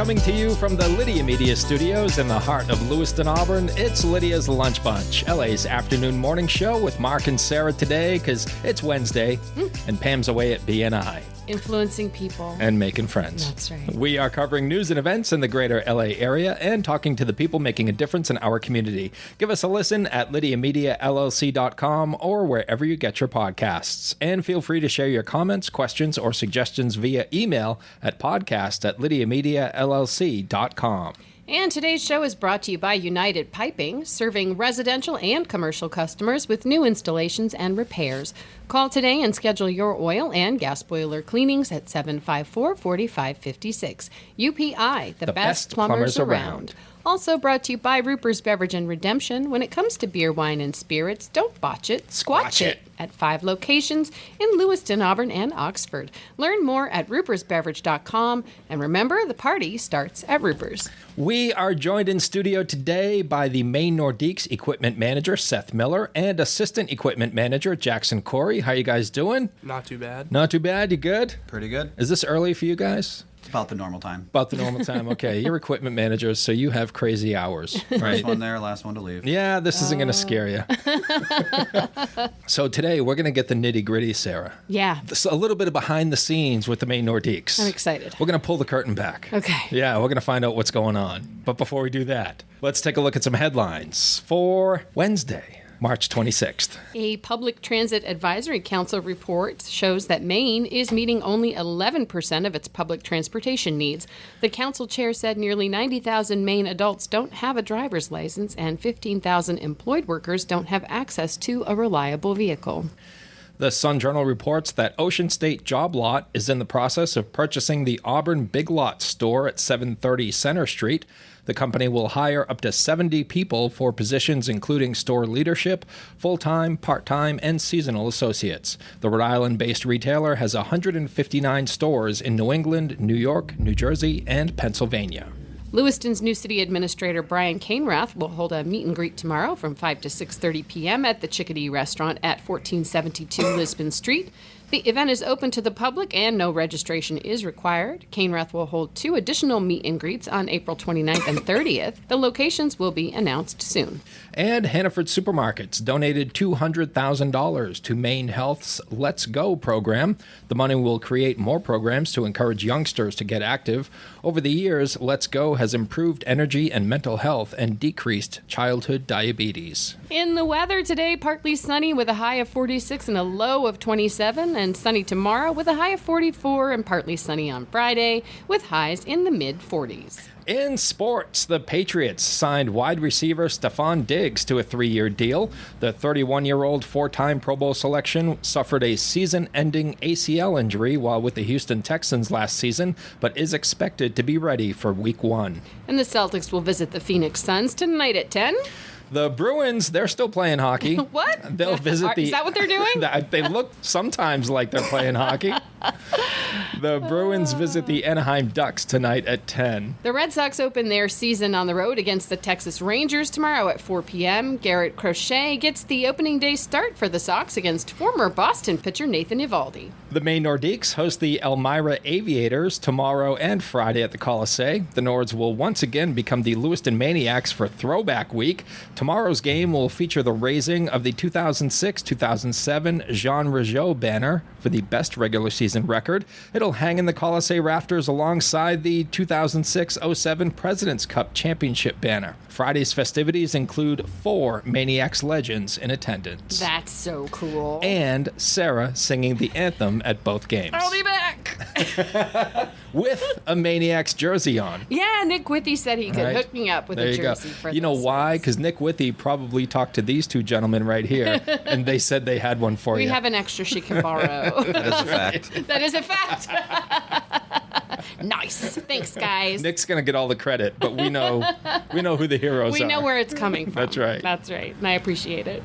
Coming to you from the Lydia Media Studios in the heart of Lewiston, Auburn, it's Lydia's Lunch Bunch, LA's afternoon morning show with Mark and Sarah today because it's Wednesday and Pam's away at BNI. Influencing people. And making friends. That's right. We are covering news and events in the greater LA area and talking to the people making a difference in our community. Give us a listen at LydiaMediaLLC.com or wherever you get your podcasts. And feel free to share your comments, questions, or suggestions via email at podcast@LydiaMediaLLC.com. And today's show is brought to you by United Piping, serving residential and commercial customers with new installations and repairs. Call today and schedule your oil and gas boiler cleanings at 754-4556. UPI, the best plumbers around. Also brought to you by Ruper's Beverage and Redemption. When it comes to beer, wine, and spirits, don't botch it, squatch it. At 5 locations in Lewiston, Auburn, and Oxford. Learn more at rupersbeverage.com. And remember, the party starts at Ruper's. We are joined in studio today by the Maine Nordiques equipment manager, Seth Miller, and assistant equipment manager, Jackson Corey. How you guys doing? Not too bad. Not too bad? You good? Pretty good. Is this early for you guys? It's about the normal time. About the normal time. Okay. You're equipment managers, so you have crazy hours, right? First one there, last one to leave. Yeah, this isn't going to scare you. So today, we're going to get the nitty-gritty, Sarah. Yeah. This, a little bit of behind the scenes with the Maine Nordiques. I'm excited. We're going to pull the curtain back. Okay. Yeah, we're going to find out what's going on. But before we do that, let's take a look at some headlines for Wednesday, March 26th. A Public Transit Advisory Council report shows that Maine is meeting only 11% of its public transportation needs. The council chair said nearly 90,000 Maine adults don't have a driver's license and 15,000 employed workers don't have access to a reliable vehicle. The Sun Journal reports that Ocean State Job Lot is in the process of purchasing the Auburn Big Lots store at 730 Center Street. The company will hire up to 70 people for positions including store leadership, full-time, part-time, and seasonal associates. The Rhode Island-based retailer has 159 stores in New England, New York, New Jersey, and Pennsylvania. Lewiston's new city administrator, Brian Cainrath, will hold a meet and greet tomorrow from 5 to 6:30 p.m. at the Chickadee Restaurant at 1472 Lisbon Street. The event is open to the public and no registration is required. Cainrath will hold 2 additional meet and greets on April 29th and 30th. The locations will be announced soon. And Hannaford Supermarkets donated $200,000 to Maine Health's Let's Go program. The money will create more programs to encourage youngsters to get active. Over the years, Let's Go has improved energy and mental health and decreased childhood diabetes. In the weather today, partly sunny with a high of 46 and a low of 27, and sunny tomorrow with a high of 44 and partly sunny on Friday with highs in the mid-40s. In sports, the Patriots signed wide receiver Stephon Diggs to a 3-year deal. The 31-year-old 4-time Pro Bowl selection suffered a season-ending ACL injury while with the Houston Texans last season, but is expected to be ready for Week 1. And the Celtics will visit the Phoenix Suns tonight at 10. The Bruins, they're still playing hockey. What? They'll visit Is that what they're doing? They look sometimes like they're playing hockey. The Bruins visit the Anaheim Ducks tonight at 10. The Red Sox open their season on the road against the Texas Rangers tomorrow at 4 p.m. Garrett Crochet gets the opening day start for the Sox against former Boston pitcher Nathan Eovaldi. The Maine Nordiques host the Elmira Aviators tomorrow and Friday at the Colisee. The Nords will once again become the Lewiston Maniacs for Throwback Week. Tomorrow's game will feature the raising of the 2006-2007 Jean Rougeau banner for the best regular season record. It'll hang in the Colisee rafters alongside the 2006-07 President's Cup Championship banner. Friday's festivities include 4 Maniacs legends in attendance. That's so cool. And Sarah singing the anthem at both games. I'll be back! With a Maniacs jersey on. Yeah, Nick Withy said he could hook me up with There a you jersey go. for You know this. why? Because Nick Withy probably talked to these 2 gentlemen right here, and they said they had one for We you. have an extra she can borrow. That is a fact. That is a fact. Nice. Thanks, guys. Nick's going to get all the credit, but we know who the heroes are. We know where it's coming from. That's right. That's right. And I appreciate it.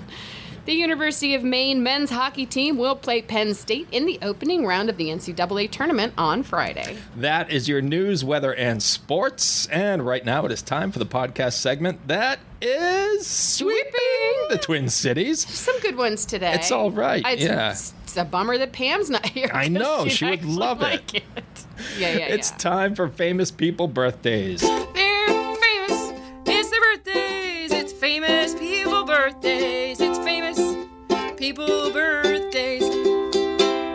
The University of Maine men's hockey team will play Penn State in the opening round of the NCAA tournament on Friday. That is your news, weather, and sports. And right now it is time for the podcast segment that is sweeping the Twin Cities. Some good ones today. It's all right, yeah. It's a bummer that Pam's not here. I know, she would actually love like it. It's time for famous people birthdays. They're famous. It's their birthdays. It's famous people birthdays. It's famous people birthdays.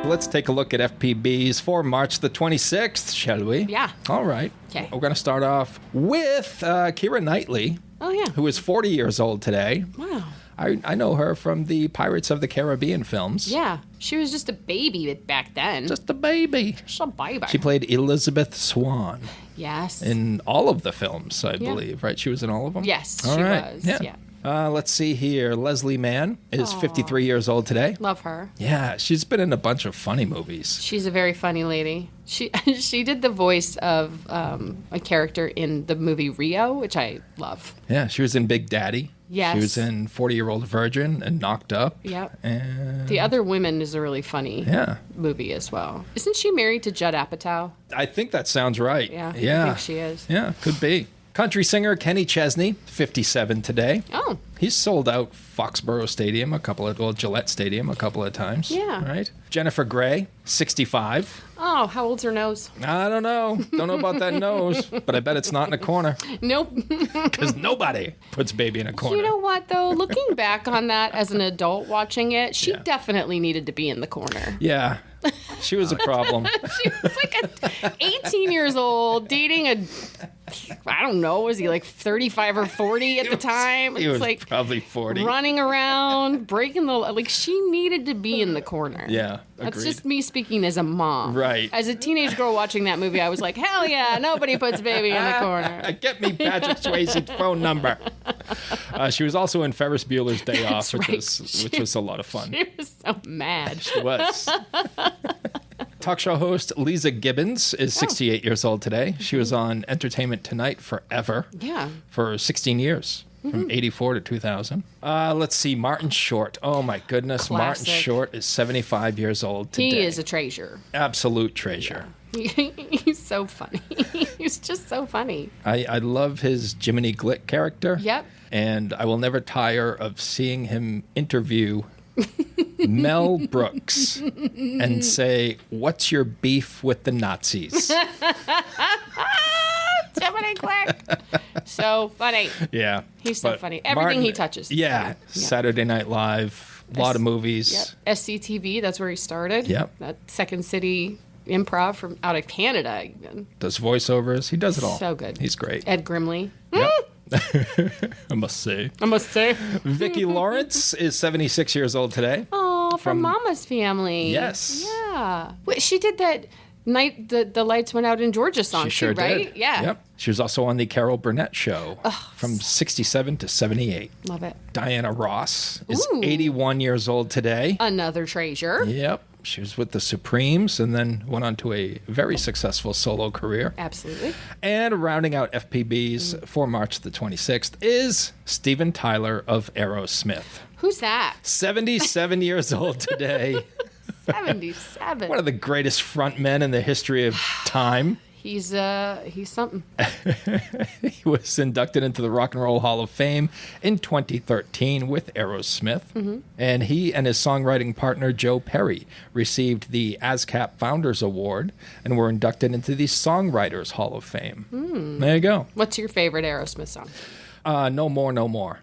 Let's take a look at FPBs for March the 26th, shall we? Yeah. All right. Okay. We're going to start off with Keira Knightley, Oh, yeah. who is 40 years old today. Wow. I know her from the Pirates of the Caribbean films. Yeah. She was just a baby back then. Just a baby. Just a baby. She played Elizabeth Swan Yes. in all of the films, I believe, right? She was in all of them? Yes, All she right. was. Yeah. Let's see here. Leslie Mann is 53 years old today. Love her. Yeah, she's been in a bunch of funny movies. She's a very funny lady. She did the voice of a character in the movie Rio, which I love. Yeah, she was in Big Daddy. Yes. She was in 40-Year-Old Virgin and Knocked Up. Yep. And The Other Women is a really funny yeah, movie as well. Isn't she married to Judd Apatow? I think that sounds right. Yeah. Yeah. I think she is. Yeah, could be. Country singer Kenny Chesney, 57 today. Oh. He's sold out Foxborough Stadium Gillette Stadium a couple of times. Yeah. Right? Jennifer Grey, 65. Oh, how old's her nose? I don't know. Don't know about that nose, but I bet it's not in a corner Nope. because nobody puts baby in a corner. You know what, though? Looking back on that as an adult watching it, she Yeah. definitely needed to be in the corner. Yeah. She was a problem. She was like 18 years old, dating I don't know, was he like 35 or 40 at the time? He was probably 40. Running around, breaking she needed to be in the corner. Yeah, That's agreed. just me speaking as a mom. Right. As a teenage girl watching that movie, I was like, hell yeah, nobody puts baby in the corner. Get me Patrick Swayze's phone number. She was also in Ferris Bueller's Day Off, That's which was a lot of fun. She was so mad. She was. Talk show host Lisa Gibbons is 68 years old today. She was on Entertainment Tonight forever. Yeah. For 16 years. From 84 to 2000. Let's see, Martin Short. Oh my goodness, Martin Classic. Short is 75 years old today. He is a treasure. Absolute treasure. He's so funny. He's just so funny. I love his Jiminy Glick character. Yep. And I will never tire of seeing him interview Mel Brooks and say, "What's your beef with the Nazis?" Jiminy Glick. So funny. Yeah. He's so But funny. Everything he touches is Yeah. funny. Yeah. Saturday Night Live, a lot of movies. Yep. SCTV, that's where he started. Yep. That Second City Improv from out of Canada even. Does voiceovers. He does it all. So good. He's great. Ed Grimley. Yep. I must say. I must say. Vicki Lawrence is 76 years old today. Oh, from Mama's Family. Yes. Yeah. Wait, she did that night the lights went out in Georgia song She sure too, right? did. Yeah. Yep. She was also on the Carol Burnett show from 67 to 78. Love it. Diana Ross is Ooh. 81 years old today. Another treasure. Yep. She was with the Supremes and then went on to a very successful solo career. Absolutely. And rounding out FPBs for March the 26th is Steven Tyler of Aerosmith. Who's that? 77 years old today. 77. One of the greatest frontmen in the history of time. He's something. He was inducted into the Rock and Roll Hall of Fame in 2013 with Aerosmith. And he and his songwriting partner, Joe Perry, received the ASCAP Founders Award and were inducted into the Songwriters Hall of Fame. There you go. What's your favorite Aerosmith song? No More, No More,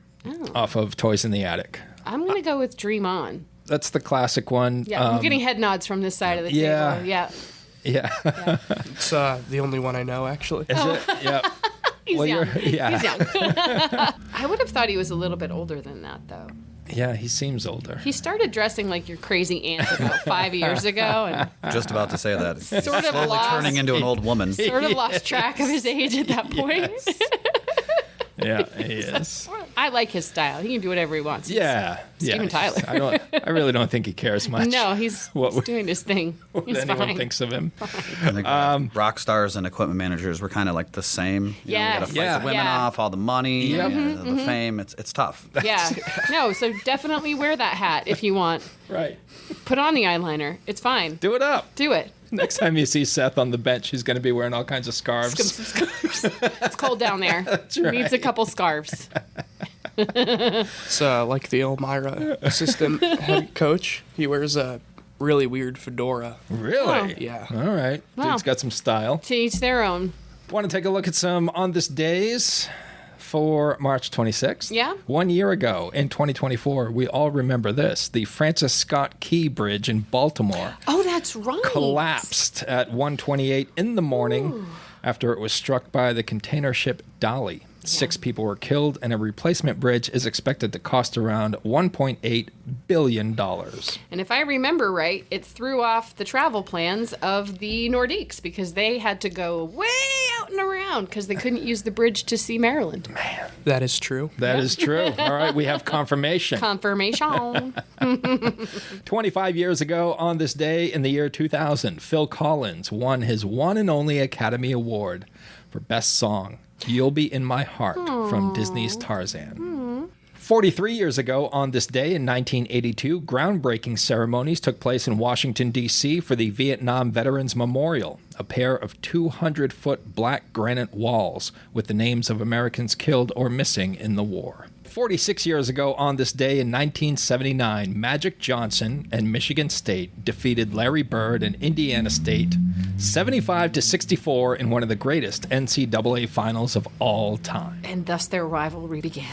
off of Toys in the Attic. I'm going to go with Dream On. That's the classic one. Yeah, I'm getting head nods from this side of the yeah. table. Yeah. Yeah. It's the only one I know, actually. Is it? Yeah. He's Well, young. yeah. He's young. I would have thought he was a little bit older than that, though. Yeah, he seems older. He started dressing like your crazy aunt about 5 years ago and Just about to say that. He's Sort of slowly lost- turning into an old woman. sort of lost track of his age at that point. Yeah, he is. I like his style. He can do whatever he wants. Yeah. Steven yeah. Tyler. I really don't think he cares much. No, he's What- doing his thing. What He's anyone fine. thinks of him. I think rock stars and equipment managers were kind of like the same. You know, we got to fight Yeah. the women Yeah. off, all the money, Yep. the fame. It's tough. Yeah. No, so definitely wear that hat if you want. Right. Put on the eyeliner. It's fine. Do it up. Do it. Next time you see Seth on the bench, he's going to be wearing all kinds of scarves. It's cold down there. right. Needs a couple scarves. It's like the Elmira assistant head coach. He wears really weird fedora. Really? Yeah. All right. Wow. Dude's got some style. To each their own. Want to take a look at some on this days for March 26th? Yeah. 1 year ago, in 2024, we all remember this. The Francis Scott Key Bridge in Baltimore Oh, that's right. collapsed at 1:28 in the morning after it was struck by the container ship Dolly. 6 people were killed, and a replacement bridge is expected to cost around $1.8 billion. And if I remember right, it threw off the travel plans of the Nordiques because they had to go way out and around because they couldn't use the bridge to see Maryland. That is true. That is true. All right, we have confirmation. Confirmation. 25 years ago on this day in the year 2000, Phil Collins won his one and only Academy Award for Best Song, You'll Be in My Heart, from Disney's Tarzan. 43 years ago on this day in 1982, groundbreaking ceremonies took place in Washington, D.C. for the Vietnam Veterans Memorial, a pair of 200-foot black granite walls with the names of Americans killed or missing in the war. 46 years ago on this day in 1979, Magic Johnson and Michigan State defeated Larry Bird and Indiana State 75-64 in one of the greatest NCAA finals of all time. And thus their rivalry began.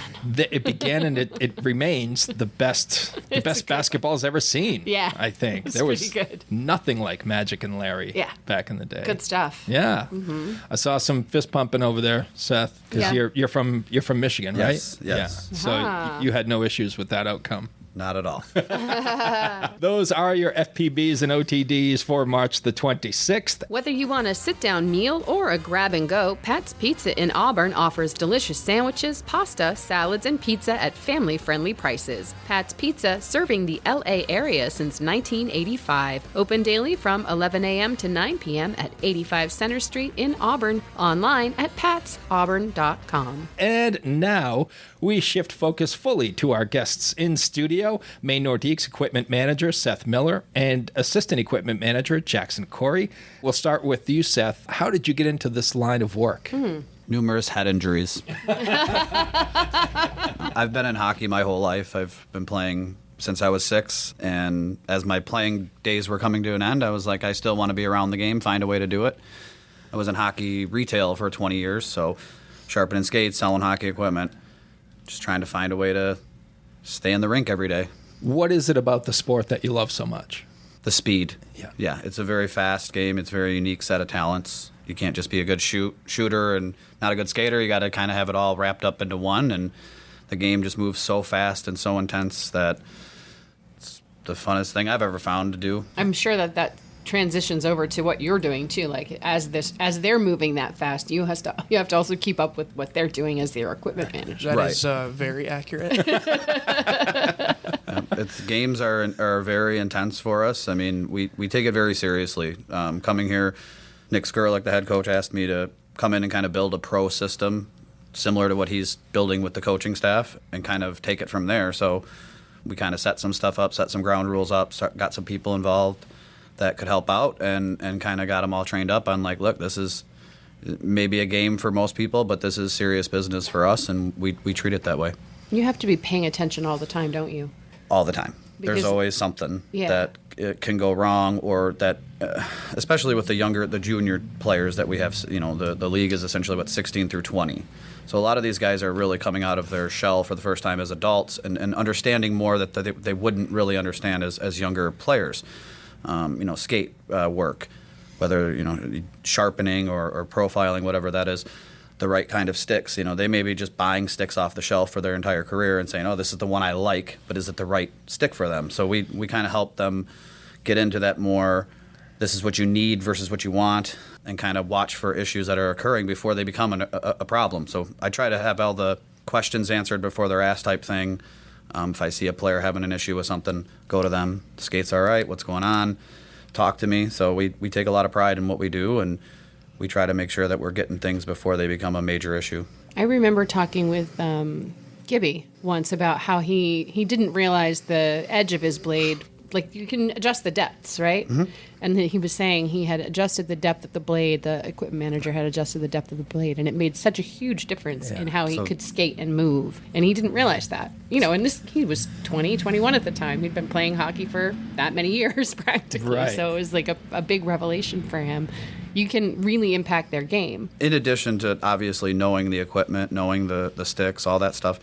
It began and it remains the best basketball's ever seen. Yeah. I think. It's There was pretty good. nothing like Magic and Larry Yeah. back in the day. Good stuff. Yeah. I saw some fist pumping over there, Seth, because Yeah. you're from Michigan, Yes, right? yes. Yeah. So you had no issues with that outcome. Not at all. Those are your FPBs and OTDs for March the 26th. Whether you want a sit-down meal or a grab-and-go, Pat's Pizza in Auburn offers delicious sandwiches, pasta, salads, and pizza at family-friendly prices. Pat's Pizza, serving the L.A. area since 1985. Open daily from 11 a.m. to 9 p.m. at 85 Center Street in Auburn. Online at patsauburn.com. And now we shift focus fully to our guests in studio, Maine Nordiques Equipment Manager Seth Miller and Assistant Equipment Manager Jackson Corey. We'll start with you, Seth. How did you get into this line of work? Numerous head injuries. I've been in hockey my whole life. I've been playing since I was 6, and as my playing days were coming to an end, I was like, I still want to be around the game, find a way to do it. I was in hockey retail for 20 years, so sharpening skates, selling hockey equipment, just trying to find a way to stay in the rink every day. What is it about the sport that you love so much? The speed. Yeah. Yeah, it's a very fast game. It's a very unique set of talents. You can't just be a good shooter and not a good skater. You got to kind of have it all wrapped up into one, and the game just moves so fast and so intense that it's the funnest thing I've ever found to do. I'm sure that transitions over to what you're doing too. Like as they're moving that fast, you have to also keep up with what they're doing as their equipment manager. That Right. is very accurate. Games are very intense for us. I mean, we take it very seriously. Coming here, Nick Skurlick, the head coach, asked me to come in and kind of build a pro system similar to what he's building with the coaching staff and kind of take it from there. So we kind of set some stuff up, set some ground rules up, got some people involved that could help out, and kind of got them all trained up on, like, look, this is maybe a game for most people, but this is serious business for us, and we treat it that way. You have to be paying attention all the time, don't you? All the time. There's Because- always something Yeah. that it can go wrong, or that, especially with the junior players that we have. You know, the league is essentially 16 through 20. So a lot of these guys are really coming out of their shell for the first time as adults and understanding more that they wouldn't really understand as younger players. Skate work, whether sharpening or profiling, whatever that is. The right kind of sticks. They may be just buying sticks off the shelf for their entire career and saying, oh, this is the one I like, but is it the right stick for them? So we kind of help them get into that more, this is what you need versus what you want, and kind of watch for issues that are occurring before they become a problem. So I try to have all the questions answered before they're asked type thing. If I see a player having an issue with something, go to them. The skate's all right, what's going on? Talk to me. So we take a lot of pride in what we do, and we try to make sure that we're getting things before they become a major issue. I remember talking with Gibby once about how he didn't realize the edge of his blade like you can adjust the depths, right? And then he was saying he had adjusted the depth of the blade. The equipment manager had adjusted the depth of the blade, and it made such a huge difference in how he could skate and move. And he didn't realize that, and he was 20, 21 at the time. He'd been playing hockey for that many years practically. Right. So it was like a big revelation for him. You can really impact their game. In addition to obviously knowing the equipment, knowing the sticks, all that stuff,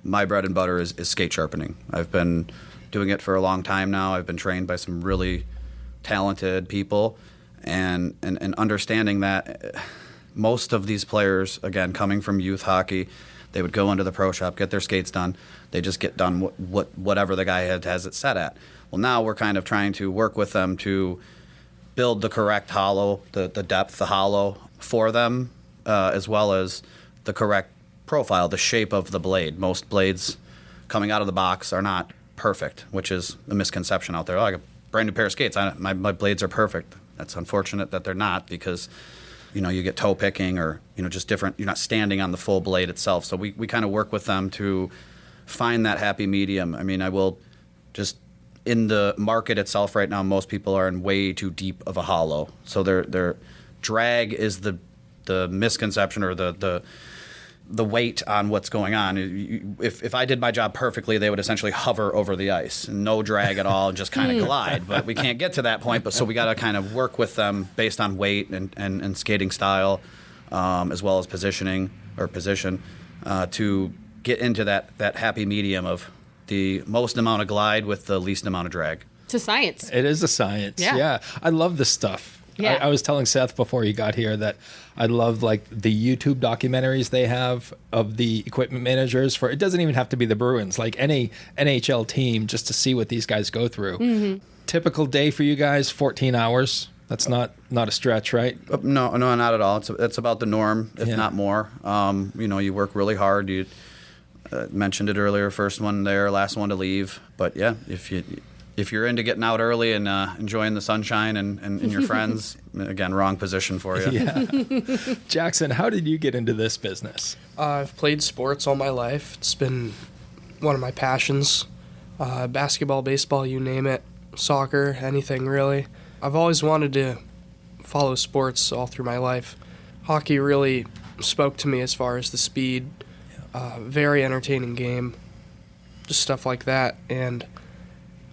my bread and butter is skate sharpening. I've been doing it for a long time now. I've been trained by some really talented people, and understanding that most of these players, again, coming from youth hockey, they would go into the pro shop, get their skates done. They just get done whatever the guy has it set at. Well, now we're kind of trying to work with them to build the correct hollow, the depth, the hollow for them, as well as the correct profile, the shape of the blade. Most blades coming out of the box are not perfect, which is a misconception out there. Oh, I got a brand new pair of skates. My blades are perfect. That's unfortunate that they're not, because you get toe picking or just different. You're not standing on the full blade itself. So we kind of work with them to find that happy medium. I mean, I will just, in the market itself right now, most people are in way too deep of a hollow. So their drag is the misconception, or the weight on what's going on. If I did my job perfectly, they would essentially hover over the ice, no drag at all, and just kind of glide. But we can't get to that point. But so we got to kind of work with them based on weight and skating style, as well as position, to get into that happy medium of the most amount of glide with the least amount of drag. It's a science. It is a science. Yeah. I love this stuff. Yeah. I was telling Seth before he got here that I love like the YouTube documentaries they have of the equipment managers for, it doesn't even have to be the Bruins, like any NHL team, just to see what these guys go through. Typical day for you guys, 14 hours. That's not a stretch, right? No, not at all. It's about the norm, if not more. You work really hard. You mentioned it earlier, first one there, last one to leave. But yeah, if you're into getting out early and enjoying the sunshine and your friends, again, wrong position for you. Yeah. Jackson, how did you get into this business? I've played sports all my life. It's been one of my passions. Basketball, baseball, you name it. Soccer, anything really. I've always wanted to follow sports all through my life. Hockey really spoke to me as far as the speed. Very entertaining game. Just stuff like that. And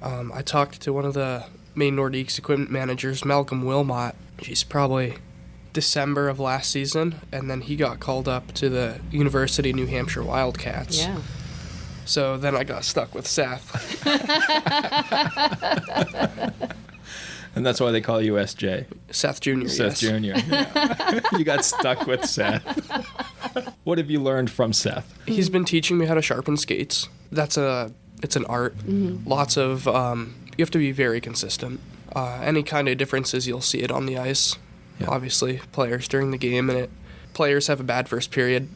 I talked to one of the Maine Nordiques equipment managers, Malcolm Wilmot. He's probably December of last season, and then he got called up to the University of New Hampshire Wildcats. Yeah. So then I got stuck with Seth. And that's why they call you SJ. Seth Jr., Seth yes. Jr. Yeah. You got stuck with Seth. What have you learned from Seth? He's been teaching me how to sharpen skates. It's an art. Lots of, you have to be very consistent. Any kind of differences, you'll see it on the ice. Yeah. Obviously, players during the game, and players have a bad first period.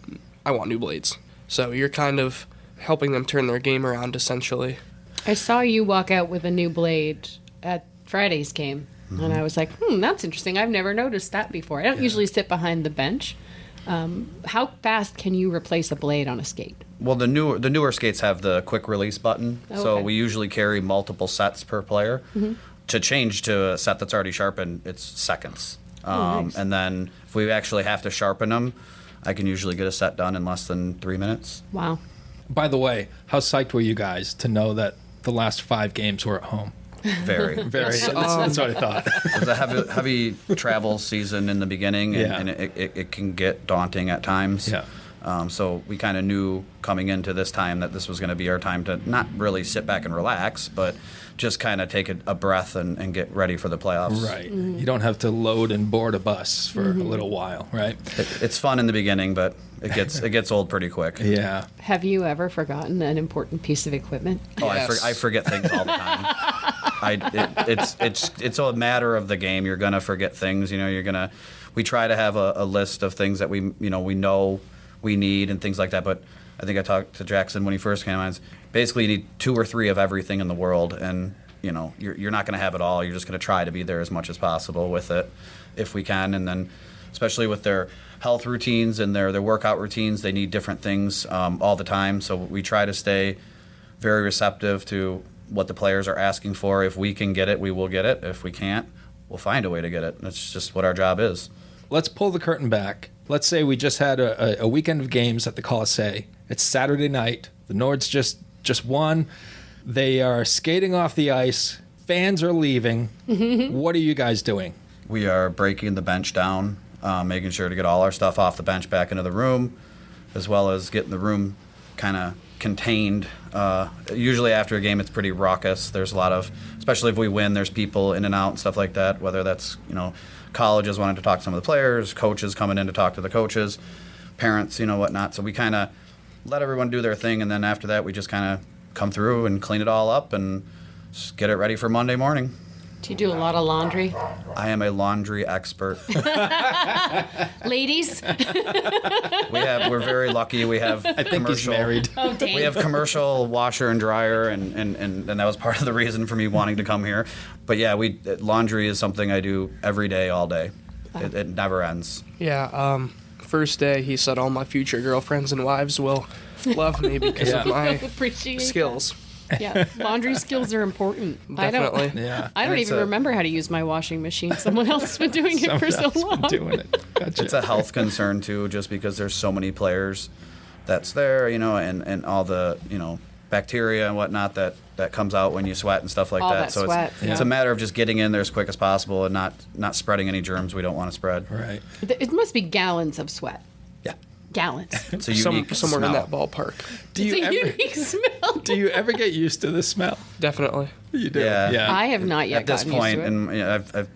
I want new blades. So you're kind of helping them turn their game around, essentially. I saw you walk out with a new blade at Friday's game, and I was like, that's interesting. I've never noticed that before. I don't usually sit behind the bench. How fast can you replace a blade on a skate? Well, the newer skates have the quick release button, so Okay. we usually carry multiple sets per player. To change to a set that's already sharpened, it's seconds. Nice. And then if we actually have to sharpen them, I can usually get a set done in less than 3 minutes. Wow. By the way, how psyched were you guys to know that the last 5 games were at home? Very. Very. That's what I thought. It was a heavy travel season in the beginning, and, Yeah. it can get daunting at times. Yeah. So we kind of knew coming into this time that this was going to be our time to not really sit back and relax, but just kind of take a breath and get ready for the playoffs. Right. You don't have to load and board a bus for a little while, right? It's fun in the beginning, but it gets old pretty quick. Yeah. Have you ever forgotten an important piece of equipment? Oh, Yes. I forget things all the time. It's a matter of the game. You're gonna forget things. We try to have a list of things that we know we need and things like that. But I think I talked to Jackson when he first came on. It's basically, you need 2 or 3 of everything in the world, and you're not going to have it all. You're just going to try to be there as much as possible with it, if we can. And then, especially with their health routines and their workout routines, they need different things all the time. So we try to stay very receptive to what the players are asking for. If we can get it, we will get it. If we can't, we'll find a way to get it. That's just what our job is. Let's pull the curtain back. Let's say we just had a weekend of games at the Colisée. It's Saturday night. The Nords just won. They are skating off the ice. Fans are leaving. What are you guys doing? We are breaking the bench down, making sure to get all our stuff off the bench back into the room, as well as getting the room kind of contained. Usually after a game, it's pretty raucous. There's a lot of, especially if we win, there's people in and out and stuff like that, whether that's, colleges wanting to talk to some of the players, coaches coming in to talk to the coaches, parents, whatnot. So we kind of let everyone do their thing, and then after that, we just kind of come through and clean it all up and just get it ready for Monday morning. Do you do a lot of laundry? I am a laundry expert. Ladies? We're very lucky. We have I think he's married. Oh, dang. We have commercial washer and dryer, and that was part of the reason for me wanting to come here. But yeah, laundry is something I do every day, all day. It never ends. Yeah, first day he said all my future girlfriends and wives will love me because of my Appreciate skills. that. Yeah, laundry skills are important. Definitely. Yeah. I don't even remember how to use my washing machine. Someone else has been doing it for so long. Doing it. Gotcha. It's a health concern too, just because there's so many players that's there, and all the, bacteria and whatnot that comes out when you sweat and stuff like All that. that So sweat, it's a matter of just getting in there as quick as possible and not spreading any germs we don't want to spread. Right. It must be gallons of sweat. Yeah. Gallons. It's a unique Somewhere smell. in that ballpark. Do you It's a ever unique smell. do you ever get used to the smell? Definitely. You do. Yeah. I have not yet At this gotten point, used to it. and I've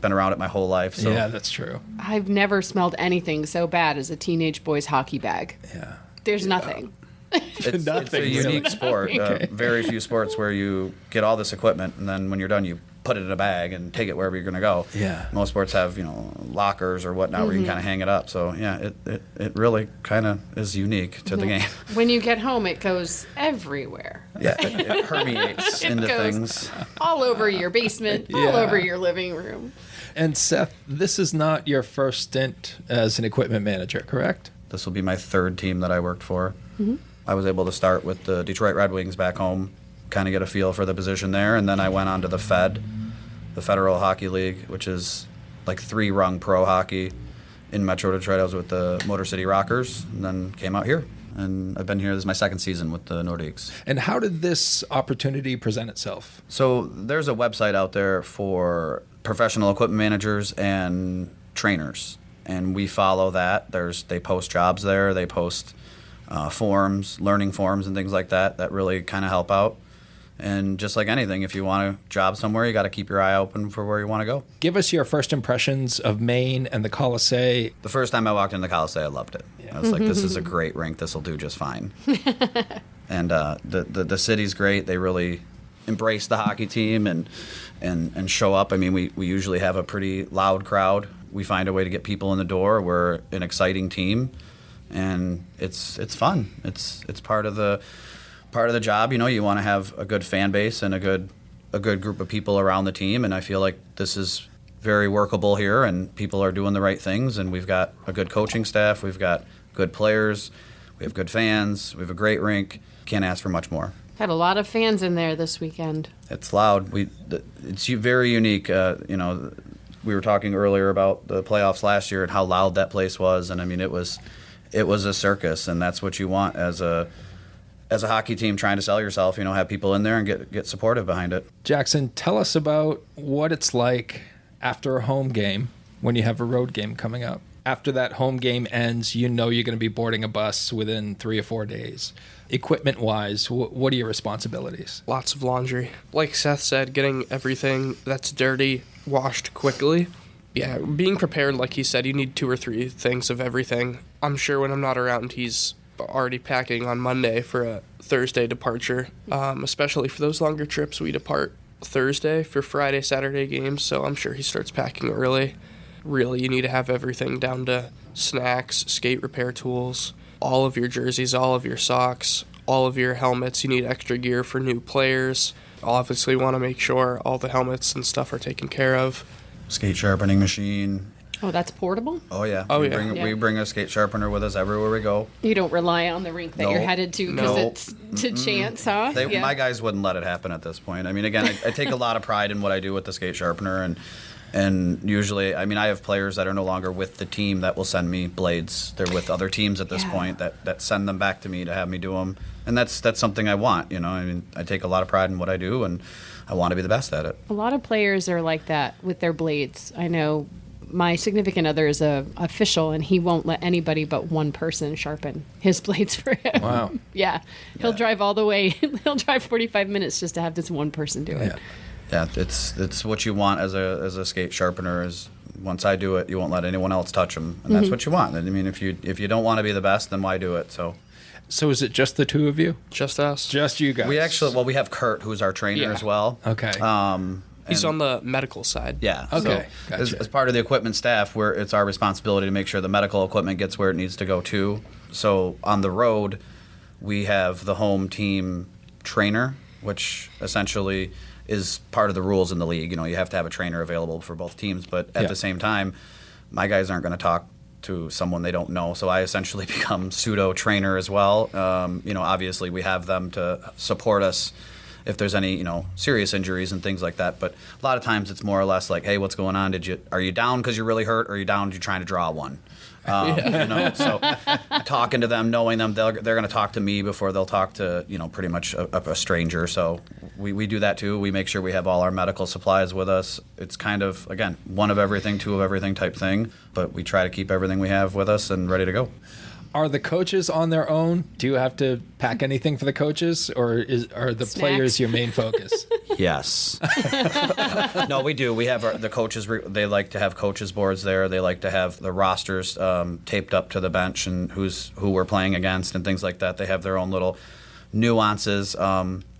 been around it my whole life. So Yeah, that's true. I've never smelled anything so bad as a teenage boy's hockey bag. Yeah. There's nothing. it's Nothing, a unique really. sport. Okay. Very few sports where you get all this equipment and then when you're done, you put it in a bag and take it wherever you're going to go. Yeah. Most sports have lockers or whatnot where you can kind of hang it up. So yeah, it really kind of is unique to the game. When you get home, it goes everywhere. Yeah, it permeates It into goes things. all over your basement, all Yeah. over your living room. And Seth, this is not your first stint as an equipment manager, correct? This will be my third team that I worked for. I was able to start with the Detroit Red Wings back home, kind of get a feel for the position there, and then I went on to the Federal Hockey League, which is like 3-rung pro hockey in Metro Detroit. I was with the Motor City Rockers, and then came out here. And I've been here. This is my second season with the Nordiques. And how did this opportunity present itself? So there's a website out there for professional equipment managers and trainers, and we follow that. They post jobs there. They post forums, learning forums, and things like that really kind of help out. And just like anything, if you want a job somewhere, you got to keep your eye open for where you want to go. Give us your first impressions of Maine and the Colisée. The first time I walked into the Colisée, I loved it. I was like, this is a great rink. This will do just fine. And the city's great. They really embrace the hockey team and show up. I mean, we usually have a pretty loud crowd. We find a way to get people in the door. We're an exciting team, and it's fun. It's part of the job. You want to have a good fan base and a good group of people around the team, and I feel like this is very workable here, and people are doing the right things, and we've got a good coaching staff, we've got good players, we have good fans, we have a great rink. Can't ask for much more. Had a lot of fans in there this weekend. It's loud. It's very unique. We were talking earlier about the playoffs last year and how loud that place was, and I mean it was a circus, and that's what you want as a hockey team trying to sell yourself. Have people in there and get supportive behind it. Jackson, tell us about what it's like after a home game when you have a road game coming up. After that home game ends, you're going to be boarding a bus within 3 or 4 days. Equipment-wise, what are your responsibilities? Lots of laundry. Like Seth said, getting everything that's dirty washed quickly. Yeah, being prepared, like he said, you need 2 or 3 things of everything. I'm sure when I'm not around, he's already packing on Monday for a Thursday departure. Especially for those longer trips, we depart Thursday for Friday, Saturday games, so I'm sure he starts packing early. Really, you need to have everything down to snacks, skate repair tools, all of your jerseys, all of your socks, all of your helmets. You need extra gear for new players. Obviously, want to make sure all the helmets and stuff are taken care of. Skate sharpening machine, Oh, that's portable? Oh yeah. Oh, we yeah. Bring, Yeah. We bring a skate sharpener with us everywhere we go. You don't rely on the rink that you're No. headed to because No. it's to chance, huh? Yeah. My guys wouldn't let it happen at this point. I mean, again, I take a lot of pride in what I do with the skate sharpener, and usually, I mean, I have players that are no longer with the team that will send me blades. They're with other teams at this Yeah. point that send them back to me to have me do them, and that's something I want. You know, I mean, I take a lot of pride in what I do, and I want to be the best at it. A lot of players are like that with their blades. I know my significant other is a official, and he won't let anybody but one person sharpen his blades for him. Wow. Yeah, he'll drive all the way. He'll drive 45 minutes just to have this one person do it. Yeah. Yeah, it's what you want as a skate sharpener. Is once I do it, you won't let anyone else touch them, and that's what you want. I mean, if you don't want to be the best, then why do it? So is it just the two of you? Just us. Just you guys? We have Kurt, who's our trainer Yeah. as well. Okay. He's on the medical side. Yeah. Okay, So as, gotcha. as part of the equipment staff, it's our responsibility to make sure the medical equipment gets where it needs to go too. So on the road, we have the home team trainer, which essentially is part of the rules in the league. You know, you have to have a trainer available for both teams, but at Yeah. the same time, my guys aren't going to talk to someone they don't know. So I essentially become pseudo trainer as well. You know, obviously we have them to support us if there's any, you know, serious injuries and things like that. But a lot of times it's more or less like, hey, what's going on? Are you down because you're really hurt, or are you down because you're trying to draw one? You know, so talking to them, knowing them, they're going to talk to me before they'll talk to, you know, pretty much a stranger. So we do that too. We make sure we have all our medical supplies with us. It's kind of, again, one of everything, two of everything type thing. But we try to keep everything we have with us and ready to go. Are the coaches on their own? Do you have to pack anything for the coaches, or are the Snacks. players your main focus? Yes. No, we do. We have the coaches. They like to have coaches boards there. They like to have the rosters taped up to the bench and who we're playing against and things like that. They have their own little nuances.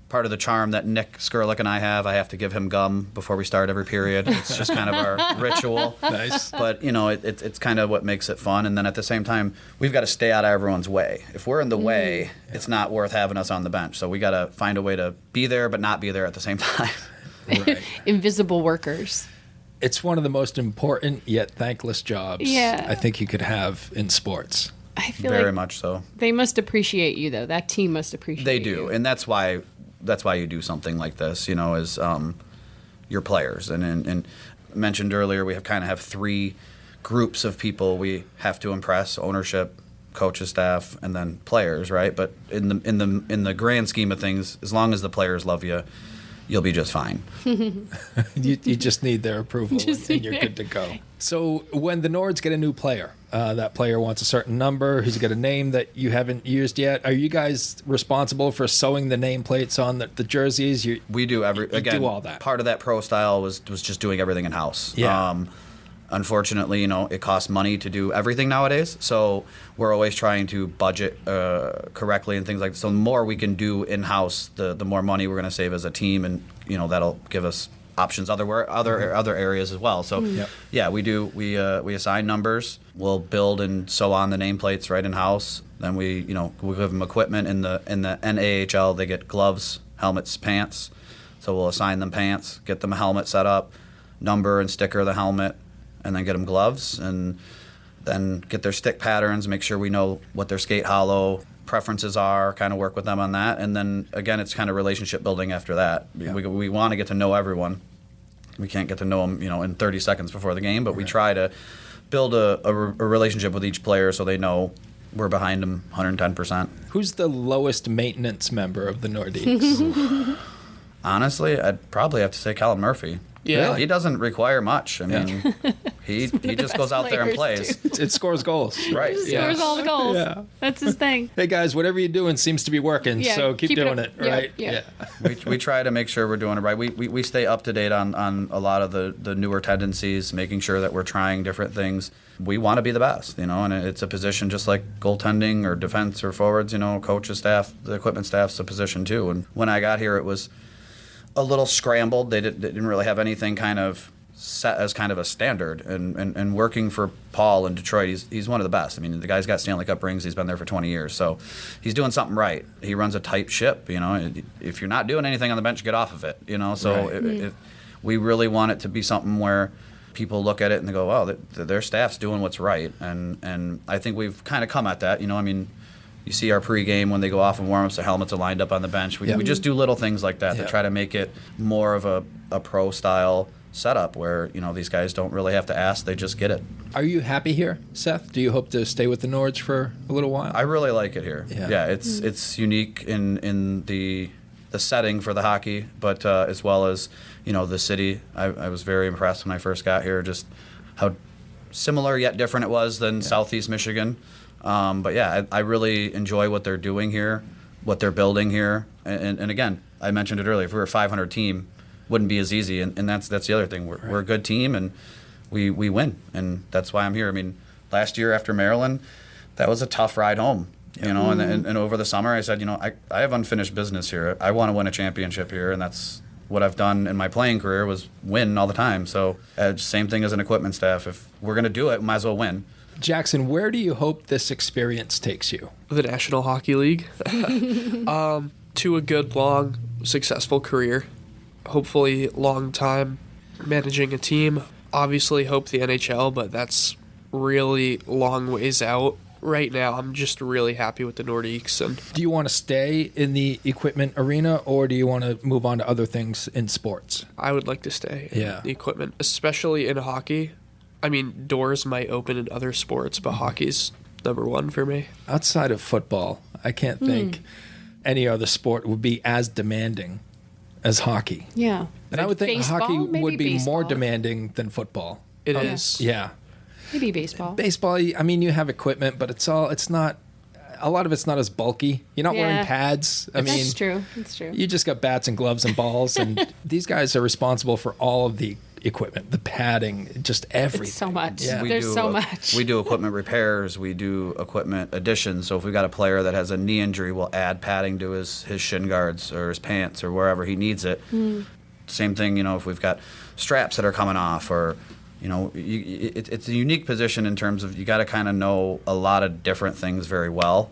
Part of the charm that Nick Skurlick and I have to give him gum before we start every period. It's just kind of our ritual. Nice. But, you know, it's kind of what makes it fun. And then at the same time, we've got to stay out of everyone's way. If we're in the way, it's not worth having us on the bench. So we got to find a way to be there but not be there at the same time. Right. Invisible workers. It's one of the most important yet thankless jobs Yeah. I think you could have in sports. I feel Very like much so. they must appreciate you, though. That team must appreciate They you. do, and that's why you do something like this. You know, is your players, and mentioned earlier, we have three groups of people we have to impress: ownership, coaches, staff, and then players. Right? But in the grand scheme of things, as long as the players love you, you'll be just fine. You just need their approval, and you're good to go. So when the Nords get a new player, that player wants a certain number, he's got a name that you haven't used yet. Are you guys responsible for sewing the nameplates on the jerseys? We do do all that. Part of that pro style was just doing everything in house. Yeah. Unfortunately, you know, it costs money to do everything nowadays. So we're always trying to budget correctly and things like that. So the more we can do in house, the more money we're going to save as a team, and you know that'll give us options other areas as well. So yeah, we do. We assign numbers. We'll build and sew on the nameplates right in house. Then we give them equipment in the NAHL. They get gloves, helmets, pants. So we'll assign them pants, get them a helmet set up, number and sticker the helmet, and then get them gloves, and then get their stick patterns, make sure we know what their skate hollow preferences are, kind of work with them on that. And then, again, it's kind of relationship building after that. Yeah. We want to get to know everyone. We can't get to know them, in 30 seconds before the game, but we try to build a relationship with each player so they know we're behind them 110%. Who's the lowest maintenance member of the Nordiques? Honestly, I'd probably have to say Callum Murphy. Yeah. He doesn't require much. I mean, he just goes out there and players, plays. It scores goals. Right. He Yeah. scores all the goals. Yeah. That's his thing. Hey guys, whatever you're doing seems to be working, Yeah, so keep keep it doing up. it, Yeah, right? yeah. We try to make sure we're doing it right. We stay up to date on a lot of the newer tendencies, making sure that we're trying different things. We want to be the best, and it's a position just like goaltending or defense or forwards, coaches, staff, the equipment staff's a position too. And when I got here, it was a little scrambled. They didn't really have anything kind of set as kind of a standard, and working for Paul in Detroit, he's one of the best. I mean, the guy's got Stanley Cup rings. He's been there for 20 years, so he's doing something right. He runs a tight ship. If you're not doing anything on the bench, get off of it. So Right. we really want it to be something where people look at it and they go, wow, their staff's doing what's right. And I think we've kind of come at that. I mean, you see our pregame when they go off and warm-ups, the helmets are lined up on the bench. We just do little things like that to try to make it more of a pro-style setup where, these guys don't really have to ask. They just get it. Are you happy here, Seth? Do you hope to stay with the Nords for a little while? I really like it here. Yeah, it's unique in the setting for the hockey, but as well as, the city. I was very impressed when I first got here, just how similar yet different it was than Southeast Michigan. But yeah, I really enjoy what they're doing here, what they're building here. And again, I mentioned it earlier, if we were a 500 team, wouldn't be as easy. And that's the other thing. We're a good team, and we win. And that's why I'm here. I mean, last year after Maryland, that was a tough ride home. And over the summer I said, I have unfinished business here. I want to win a championship here, and that's what I've done in my playing career was win all the time. So same thing as an equipment staff. If we're going to do it, we might as well win. Jackson, where do you hope this experience takes you? The National Hockey League. To a good, long, successful career. Hopefully long time managing a team. Obviously hope the NHL, but that's really long ways out. Right now, I'm just really happy with the Nordiques. And do you want to stay in the equipment arena, or do you want to move on to other things in sports? I would like to stay in the equipment, especially in hockey. I mean, doors might open in other sports, but hockey's number one for me. Outside of football, I can't think any other sport would be as demanding as hockey. Yeah. And I would think baseball? hockey Maybe would be more baseball. demanding than football. It is. Yeah. Maybe baseball. Baseball, I mean, you have equipment, but it's not, a lot of it's not as bulky. You're not wearing pads. That's true. That's true. You just got bats and gloves and balls, and these guys are responsible for all of the equipment, the padding, just everything. It's so much. Yeah. There's so much. We do equipment repairs. We do equipment additions. So if we've got a player that has a knee injury, we'll add padding to his shin guards or his pants or wherever he needs it. Same thing, if we've got straps that are coming off or, it's a unique position in terms of you got to kind of know a lot of different things very well.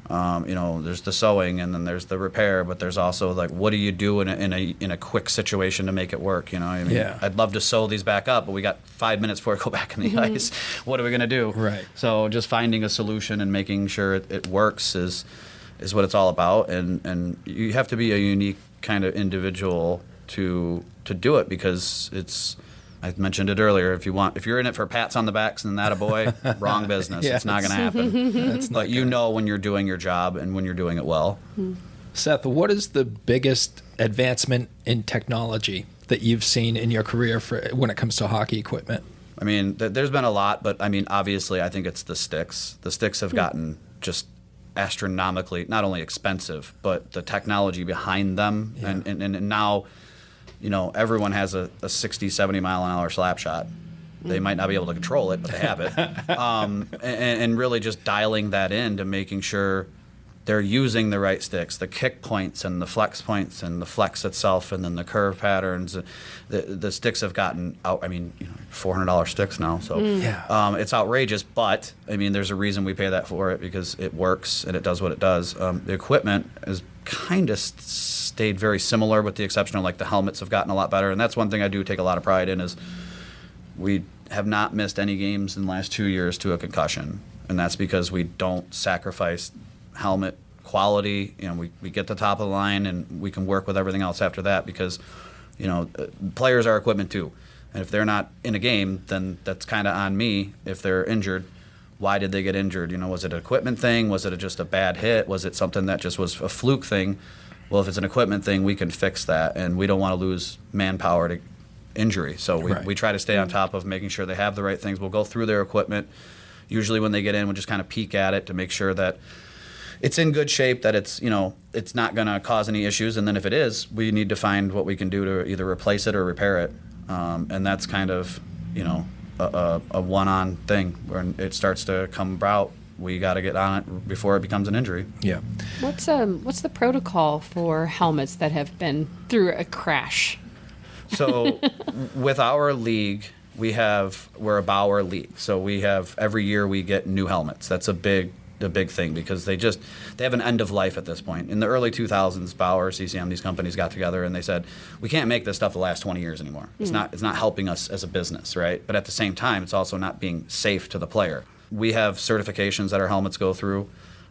There's the sewing and then there's the repair, but there's also like, what do you do in a quick situation to make it work? I'd love to sew these back up, but we got 5 minutes before we go back in the ice. What are we going to do? Right. So just finding a solution and making sure it works is what it's all about. And you have to be a unique kind of individual to do it because it's. I mentioned it earlier. If you're in it for pats on the backs and that a boy, wrong business. It's not going to happen. But you know when you're doing your job and when you're doing it well. Seth, what is the biggest advancement in technology that you've seen in your career when it comes to hockey equipment? I mean, there's been a lot, but I mean, obviously, I think it's the sticks. The sticks have gotten just astronomically, not only expensive, but the technology behind them, and now. Everyone has a 60, 70 mile an hour slap shot. They might not be able to control it, but they have it. And really just dialing that in to making sure they're using the right sticks, the kick points and the flex points and the flex itself and then the curve patterns. The sticks have gotten out, $400 sticks now. So it's outrageous, but, there's a reason we pay that for it because it works and it does what it does. The equipment is kind of stayed very similar with the exception of the helmets have gotten a lot better. And that's one thing I do take a lot of pride in is we have not missed any games in the last 2 years to a concussion. And that's because we don't sacrifice helmet quality. We get the top of the line and we can work with everything else after that because, players are equipment too. And if they're not in a game, then that's kind of on me if they're injured. Why did they get injured? Was it an equipment thing? Was it just a bad hit? Was it something that just was a fluke thing? Well, if it's an equipment thing, we can fix that, and we don't want to lose manpower to injury. So we try to stay on top of making sure they have the right things. We'll go through their equipment. Usually when they get in, we'll just kind of peek at it to make sure that it's in good shape, that it's not going to cause any issues. And then if it is, we need to find what we can do to either replace it or repair it. And that's kind of, a one-on thing. When it starts to come about, we got to get on it before it becomes an injury. Yeah. What's the protocol for helmets that have been through a crash? So with our league, we're a Bauer league. So we have every year we get new helmets. That's a big a big thing because they have an end of life at this point. In the early 2000s, Bauer, CCM, these companies got together and they said, we can't make this stuff the last 20 years anymore. It's not helping us as a business, right? But at the same time, it's also not being safe to the player. We have certifications that our helmets go through.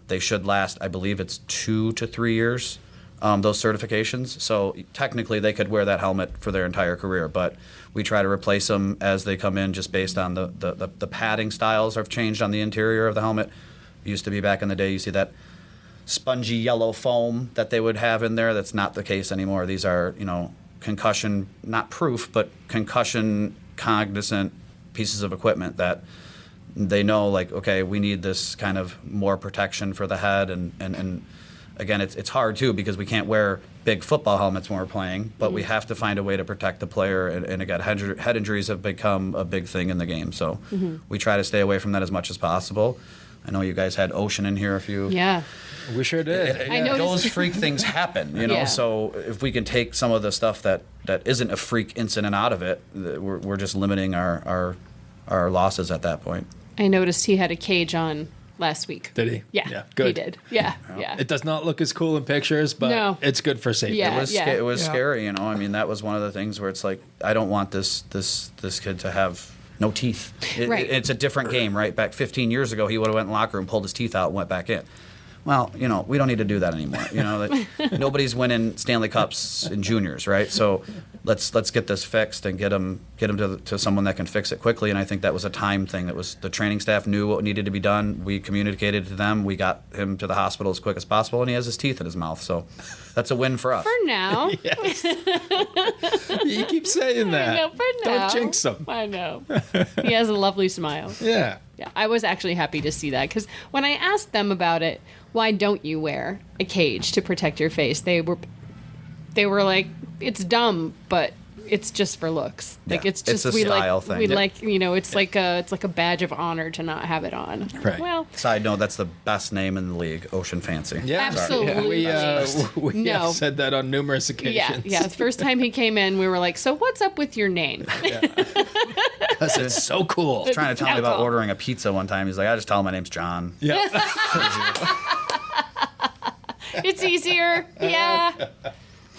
They should last, I believe it's 2 to 3 years. Those certifications. So technically they could wear that helmet for their entire career, but we try to replace them as they come in just based on the padding styles have changed on the interior of the helmet. It used to be back in the day, you see that spongy yellow foam that they would have in there. That's not the case anymore. These are, concussion, not proof, but concussion cognizant pieces of equipment that they know, like, okay, we need this kind of more protection for the head and again, it's hard, too, because we can't wear big football helmets when we're playing, but we have to find a way to protect the player. And again, head injuries have become a big thing in the game. So we try to stay away from that as much as possible. I know you guys had Ocean in here a few. Yeah. We sure did. I noticed. Those freak things happen, Yeah. So if we can take some of the stuff that isn't a freak incident out of it, we're just limiting our losses at that point. I noticed he had a cage on last week. Did he? Yeah. Good. He did. Yeah. Yeah. It does not look as cool in pictures, but No. it's good for safety. Yeah. It was scary, I mean, that was one of the things where it's like, I don't want this kid to have no teeth. Right. It's a different game, right? Back 15 years ago, he would have went in the locker room, pulled his teeth out, and went back in. Well, we don't need to do that anymore. Nobody's winning Stanley Cups in juniors, right? So let's get this fixed and get him to someone that can fix it quickly. And I think that was a time thing. That was the training staff knew what needed to be done. We communicated to them. We got him to the hospital as quick as possible, and he has his teeth in his mouth. So that's a win for us. For now. Yes. You keep saying that. I know, for now. Don't jinx him. I know. He has a lovely smile. Yeah. Yeah, I was actually happy to see that because when I asked them about it, why don't you wear a cage to protect your face? They were like, it's dumb, but it's just for looks. Like Yeah, it's just it's a style thing. We Yeah. like it's like a badge of honor to not have it on. Right. Well, Side note, that's the best name in the league, Ocean Fancy. Yeah. Absolutely. We No. have said that on numerous occasions. yeah. The first time he came in, we were like, so what's up with your name? Because it's so cool. Trying to tell me about Alcohol. ordering a pizza one time. He's like, I just tell him my name's John. Yeah. It's easier. Yeah.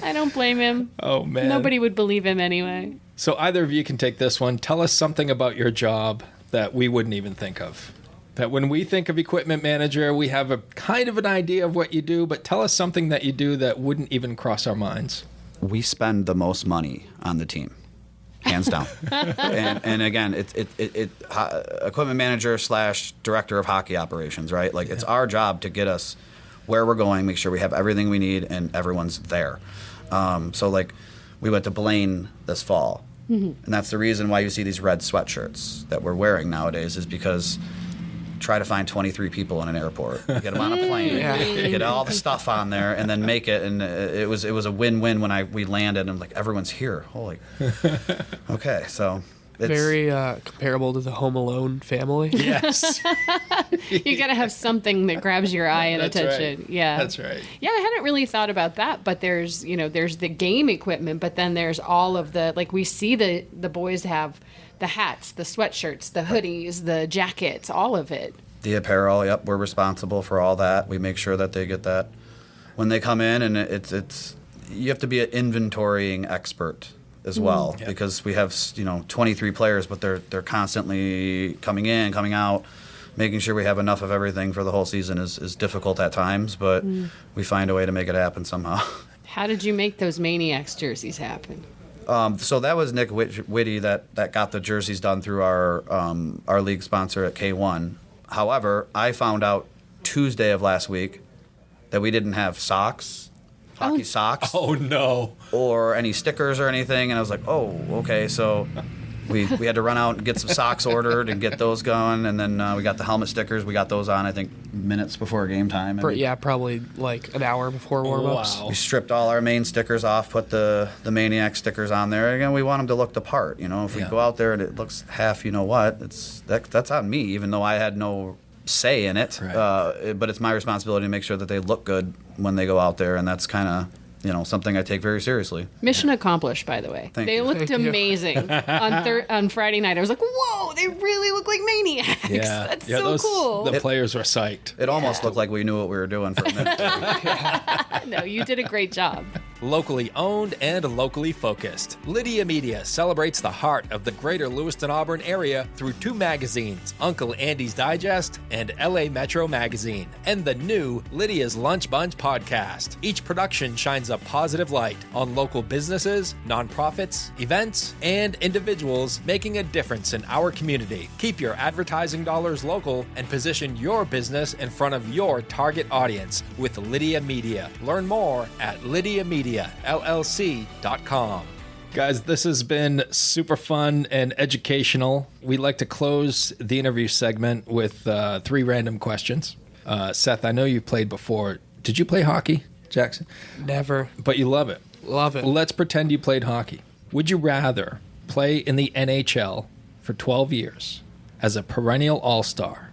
I don't blame him. Oh, man. Nobody would believe him anyway. So either of you can take this one. Tell us something about your job that we wouldn't even think of. That when we think of equipment manager, we have a kind of an idea of what you do, but tell us something that you do that wouldn't even cross our minds. We spend the most money on the team, hands down. and again, it's equipment manager / director of hockey operations, right? Like it's our job to get us where we're going, make sure we have everything we need and everyone's there. So like we went to Blaine this fall, and that's the reason why you see these red sweatshirts that we're wearing nowadays is because try to find 23 people in an airport, get them on a plane, get all the stuff on there, and then make it. And it was a win-win when we landed. And I'm like, everyone's here. Holy, okay. So it's Very comparable to the Home Alone family. Yes. You got to have something that grabs your eye and That's attention. right. Yeah. That's right. Yeah, I hadn't really thought about that, but there's the game equipment, but then there's all of the, like we see the boys have the hats, the sweatshirts, the hoodies, the jackets, all of it. the apparel. Yep, we're responsible for all that. We make sure that they get that when they come in, and it's you have to be an inventorying expert as well, because we have 23 players, but they're constantly coming in, coming out. Making sure we have enough of everything for the whole season is difficult at times, but we find a way to make it happen somehow. How did you make those Maniacs jerseys happen? So that was Nick Whitty that got the jerseys done through our league sponsor at K1. However, I found out Tuesday of last week that we didn't have hockey socks, Oh, no. or any stickers or anything, and I was like, oh, okay, so we had to run out and get some socks ordered and get those going, and then we got the helmet stickers. We got those on, I think, minutes before game time. And Yeah, probably like an hour before warm-ups. Wow. we stripped all our main stickers off, put the Maniac stickers on there. Again, we want them to look the part. If we go out there and it looks half, that's on me, even though I had no say in it. Right. But it's my responsibility to make sure that they look good when they go out there, and that's kind of something I take very seriously. Mission accomplished, by the way. Thank They you. looked Thank you. amazing on Friday night. I was like, whoa, they really look like maniacs. Yeah, That's yeah, so cool. The players were psyched. It almost looked like we knew what we were doing for a minute. No, you did a great job. Locally owned and locally focused, Lydia Media celebrates the heart of the greater Lewiston-Auburn area through 2 magazines, Uncle Andy's Digest and LA Metro Magazine, and the new Lydia's Lunch Bunch podcast. Each production shines a positive light on local businesses, nonprofits, events, and individuals making a difference in our community. Keep your advertising dollars local and position your business in front of your target audience with Lydia Media. Learn more at lydiamediallc.com. Guys, this has been super fun and educational. We like to close the interview segment with 3 random questions. Seth, I know you played before. Did you play hockey, Jackson? Never. But you love it. Love it. Let's pretend you played hockey. Would you rather play in the NHL for 12 years as a perennial all-star,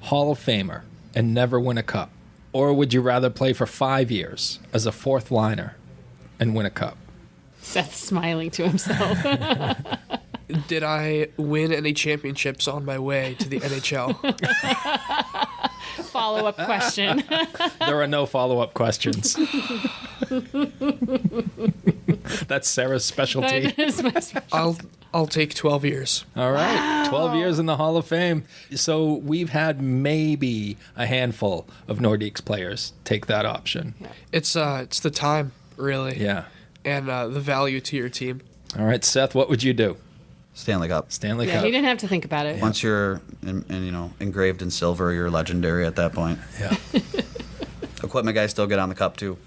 Hall of Famer, and never win a cup? Or would you rather play for 5 years as a 4th liner and win a cup? Seth's smiling to himself. Did I win any championships on my way to the NHL? Follow-up question. There are no follow-up questions. That's Sarah's specialty. That is my I'll take 12 years. All right, 12 years in the Hall of Fame. So we've had maybe a handful of Nordiques players take that option. It's the time, really. Yeah. And the value to your team. All right, Seth, what would you do? Stanley Cup. Stanley Yeah, Cup. he didn't have to think about it. Once you're engraved in silver, you're legendary at that point. Yeah. Equipment guys still get on the cup too.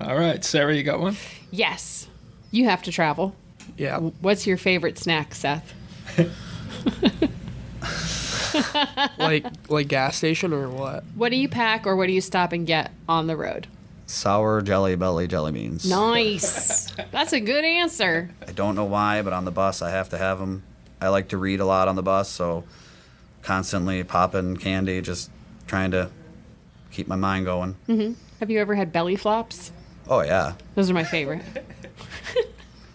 All right, Sarah, you got one? Yes. You have to travel. Yeah. What's your favorite snack, Seth? like gas station or what? What do you pack or what do you stop and get on the road? Sour Jelly Belly jelly beans. Nice. That's a good answer. I don't know why, but on the bus I have to have them. I like to read a lot on the bus, so constantly popping candy, just trying to keep my mind going. Have you ever had belly flops? Oh yeah, Those are my favorite.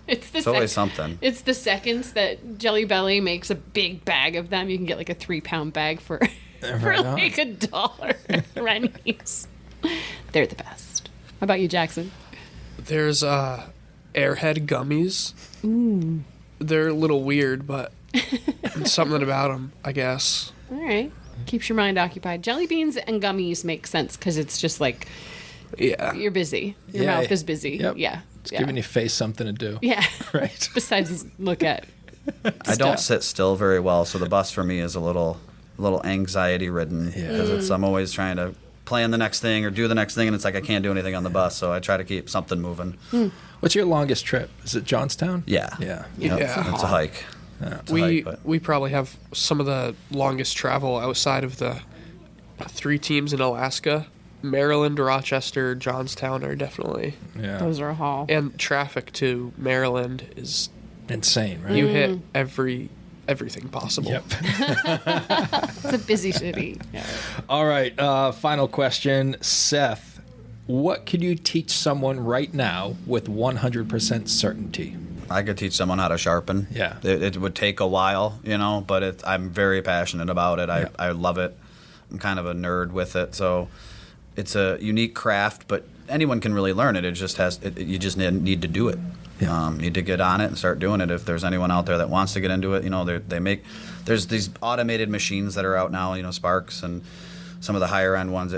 it's always something. It's the seconds that Jelly Belly makes a big bag of them. You can get like a 3-pound bag for Right on. like $1 at Rennie's. They're the best. How about you, Jackson? There's Airhead gummies. They're a little weird, but something about them, I guess. All right. Keeps your mind occupied. Jelly beans and gummies make sense because it's just like Yeah. you're busy. Your Yeah. mouth is busy. Yep. Yeah. It's yeah. giving your face something to do. Yeah. Right. Besides look at. I don't sit still very well, so the bus for me is a little anxiety ridden because I'm always trying to plan the next thing or do the next thing, and it's like I can't do anything on the bus, so I try to keep something moving. What's your longest trip? Is it Johnstown? Yeah. Yeah. Yep. Yeah. It's a hike. It's a hike, but We probably have some of the longest travel outside of the 3 teams in Alaska. Maryland, Rochester, Johnstown are definitely, Yeah. Those are a haul. and traffic to Maryland is Insane, right? you hit everything possible. Yep. It's a busy city. Yeah. All right. Final question. Seth, what could you teach someone right now with 100% certainty? I could teach someone how to sharpen. Yeah. It would take a while, but I'm very passionate about it. Yeah. I love it. I'm kind of a nerd with it, so it's a unique craft, but anyone can really learn it. It just you just need to do it. Yeah. Need to get on it and start doing it. If there's anyone out there that wants to get into it, there's these automated machines that are out now, Sparks and some of the higher end ones.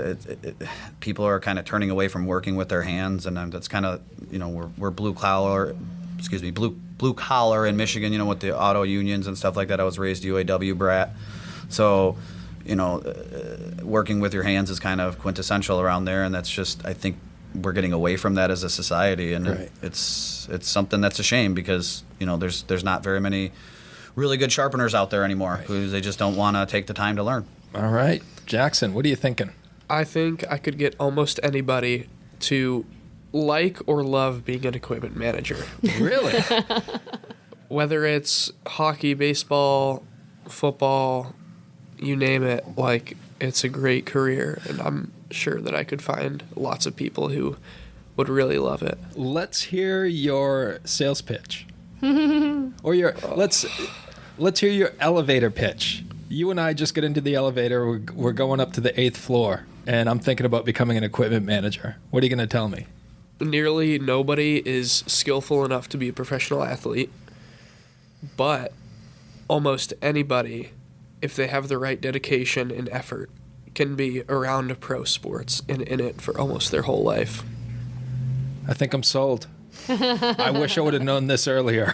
People are kind of turning away from working with their hands, and that's kind of, we're blue collar in Michigan, with the auto unions and stuff like that. I was raised UAW brat, so working with your hands is kind of quintessential around there, and that's just, I think we're getting away from that as a society, and Right. it's something that's a shame because there's not very many really good sharpeners out there anymore who they just don't want to take the time to learn. All right. Jackson, what are you thinking? I think I could get almost anybody to like or love being an equipment manager. Really? Whether it's hockey, baseball, football, you name it, it's a great career, and I'm sure that I could find lots of people who would really love it. Let's hear your sales pitch. Or your let's hear your elevator pitch. You and I just get into the elevator. We're going up to the 8th floor, and I'm thinking about becoming an equipment manager. What are you going to tell me? Nearly nobody is skillful enough to be a professional athlete, but almost anybody, if they have the right dedication and effort, can be around pro sports and in it for almost their whole life. I think I'm sold. I wish I would have known this earlier.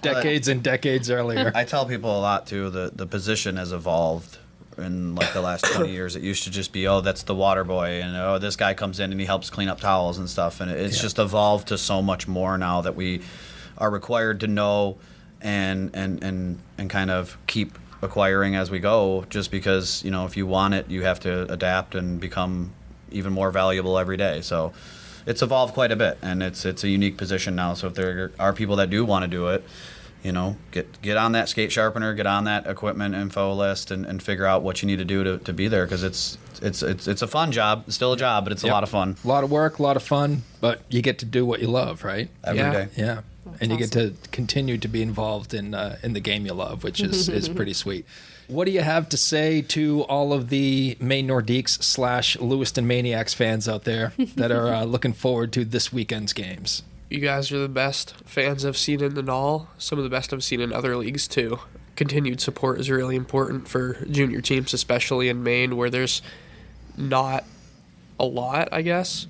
Decades and decades earlier. I tell people a lot too. The position has evolved in like the last 20 years. It used to just be, oh, that's the water boy, and oh, this guy comes in and he helps clean up towels and stuff. And it's just evolved to so much more now that we are required to know and kind of keep acquiring as we go. Just because, you know, if you want it, you have to adapt and become even more valuable every day. So it's evolved quite a bit, and it's a unique position now. So if there are people that do want to do it, you know, get on that skate sharpener, get on that equipment info list, and figure out what you need to do to be there, because it's a fun job. It's still a job, but it's a lot of fun. A lot of work, a lot of fun, but you get to do what you love, right? Every day. Yeah. And you get to continue to be involved in the game you love, which is pretty sweet. What do you have to say to all of the Maine Nordiques / Lewiston Maniacs fans out there that are looking forward to this weekend's games? You guys are the best fans I've seen in the NOL, some of the best I've seen in other leagues too. Continued support is really important for junior teams, especially in Maine, where there's not a lot, I guess.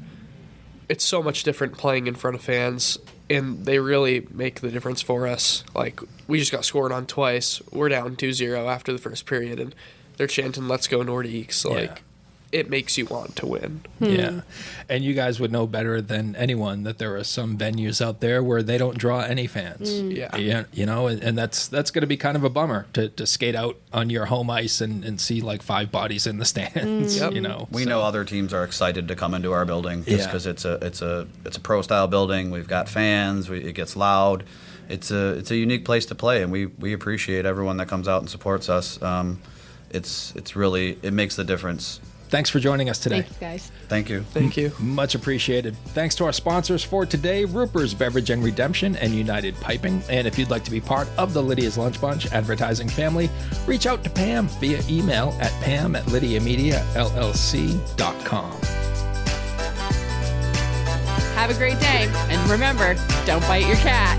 It's so much different playing in front of fans, and they really make the difference for us. Like, we just got scored on twice. We're down 2-0 after the first period, and they're chanting, "Let's go Nordiques." Like, it makes you want to win. Yeah. And you guys would know better than anyone that there are some venues out there where they don't draw any fans. Yeah. You know, and that's going to be kind of a bummer to skate out on your home ice and see like 5 bodies in the stands, Yep. you know. We know other teams are excited to come into our building just because it's a pro style building. We've got fans. It gets loud. It's a unique place to play, and we appreciate everyone that comes out and supports us. It's really, it makes the difference. Thanks for joining us today. Thank you, guys. Thank you. Thank you. Much appreciated. Thanks to our sponsors for today, Ruper's Beverage and Redemption and United Piping. And if you'd like to be part of the Lydia's Lunch Bunch advertising family, reach out to Pam via email at pam@lydiamediallc.com. Have a great day. And remember, don't bite your cat.